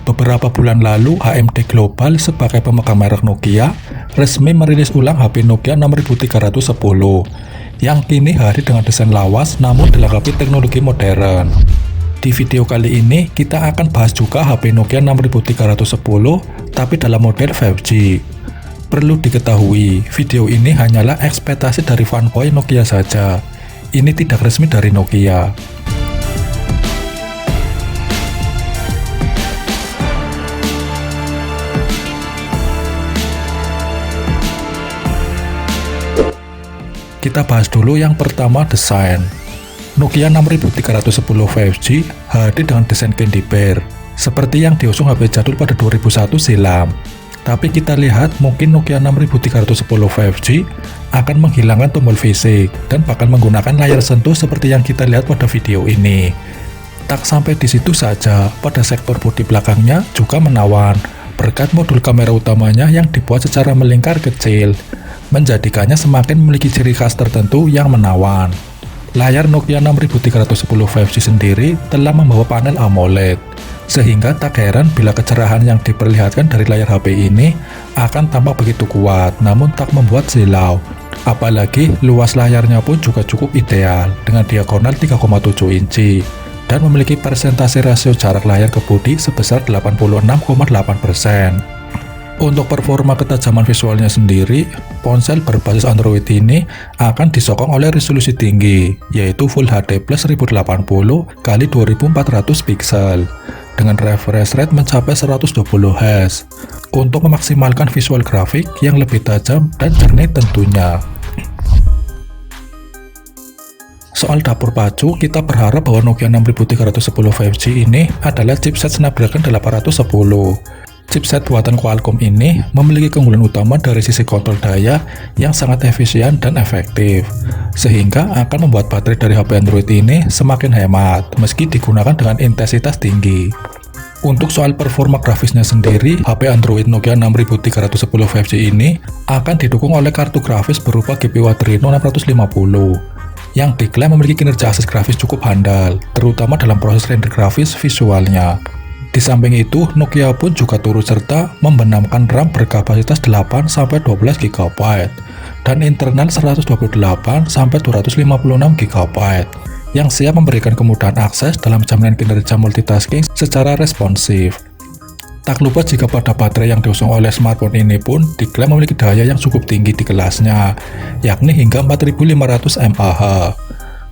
Beberapa bulan lalu, HMD Global sebagai pemegang merek Nokia resmi merilis ulang HP Nokia 6310 yang kini hadir dengan desain lawas namun dilengkapi teknologi modern. Di video kali ini kita akan bahas juga HP Nokia 6310 tapi dalam model 5G. Perlu diketahui, video ini hanyalah ekspektasi dari fanboy Nokia saja. Ini tidak resmi dari Nokia. Kita bahas dulu yang pertama, desain. Nokia 6310 5G hadir dengan desain candy bear, seperti yang diusung HP jadul pada 2001 silam. Tapi kita lihat mungkin Nokia 6310 5G akan menghilangkan tombol fisik dan bakal menggunakan layar sentuh seperti yang kita lihat pada video ini. Tak sampai di situ saja, pada sektor bodi belakangnya juga menawan, berkat modul kamera utamanya yang dibuat secara melingkar kecil, menjadikannya semakin memiliki ciri khas tertentu yang menawan. Layar Nokia 6310 5G sendiri telah membawa panel AMOLED, sehingga tak heran bila kecerahan yang diperlihatkan dari layar HP ini akan tampak begitu kuat, namun tak membuat silau. Apalagi luas layarnya pun juga cukup ideal, dengan diagonal 3,7 inci, dan memiliki persentase rasio jarak layar ke bodi sebesar 86,8%. Untuk performa ketajaman visualnya sendiri, ponsel berbasis Android ini akan disokong oleh resolusi tinggi, yaitu Full HD Plus 1080x2400 pixel, dengan refresh rate mencapai 120 Hz, untuk memaksimalkan visual grafik yang lebih tajam dan jernih tentunya. Soal dapur pacu, kita berharap bahwa Nokia 6310 5G ini adalah chipset Snapdragon 810. Chipset buatan Qualcomm ini memiliki keunggulan utama dari sisi kontrol daya yang sangat efisien dan efektif, sehingga akan membuat baterai dari HP Android ini semakin hemat meski digunakan dengan intensitas tinggi. Untuk soal performa grafisnya sendiri, HP Android Nokia 6310 5G ini akan didukung oleh kartu grafis berupa GPU Adreno 650 yang diklaim memiliki kinerja akses grafis cukup handal, terutama dalam proses render grafis visualnya. Di samping itu, Nokia pun juga turut serta membenamkan RAM berkapasitas 8-12 GB dan internal 128-256 GB yang siap memberikan kemudahan akses dalam jaminan kinerja multitasking secara responsif. Tak lupa jika pada baterai yang diusung oleh smartphone ini pun diklaim memiliki daya yang cukup tinggi di kelasnya, yakni hingga 4500 mAh.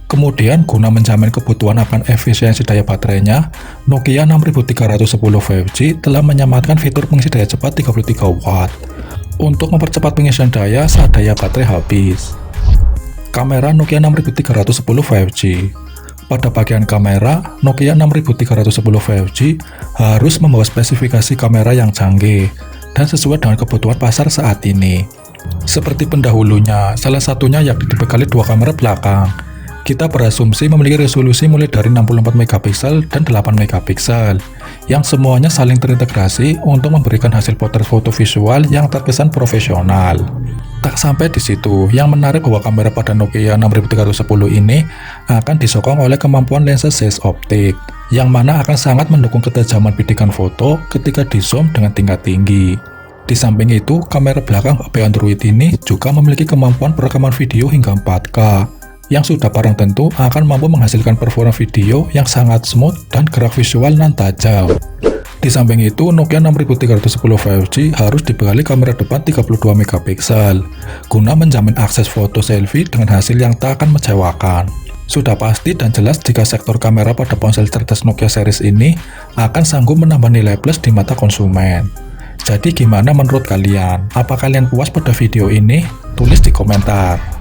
Kemudian, guna menjamin kebutuhan akan efisiensi daya baterainya, Nokia 6310 5G telah menyamatkan fitur pengisi daya cepat 33 Watt untuk mempercepat pengisian daya saat daya baterai habis. Kamera Nokia 6310 5G. Pada bagian kamera, Nokia 6310 5G harus membawa spesifikasi kamera yang canggih dan sesuai dengan kebutuhan pasar saat ini. Seperti pendahulunya, salah satunya yakni dibekali dua kamera belakang. Kita berasumsi memiliki resolusi mulai dari 64 MP dan 8 MP, yang semuanya saling terintegrasi untuk memberikan hasil potret foto visual yang terkesan profesional. Tak sampai di situ, yang menarik bahwa kamera pada Nokia 6310 ini akan disokong oleh kemampuan lensa seize optik, yang mana akan sangat mendukung ketajaman bidikan foto ketika di zoom dengan tingkat tinggi. Di samping itu, kamera belakang HP Android ini juga memiliki kemampuan perekaman video hingga 4K, yang sudah barang tentu akan mampu menghasilkan performa video yang sangat smooth dan gerak visual nan tajam. Di samping itu, Nokia 6310 5G harus dibekali kamera depan 32 MP guna menjamin akses foto selfie dengan hasil yang tak akan mengecewakan. Sudah pasti dan jelas jika sektor kamera pada ponsel cerdas Nokia series ini akan sanggup menambah nilai plus di mata konsumen. Jadi gimana menurut kalian? Apa kalian puas pada video ini? Tulis di komentar.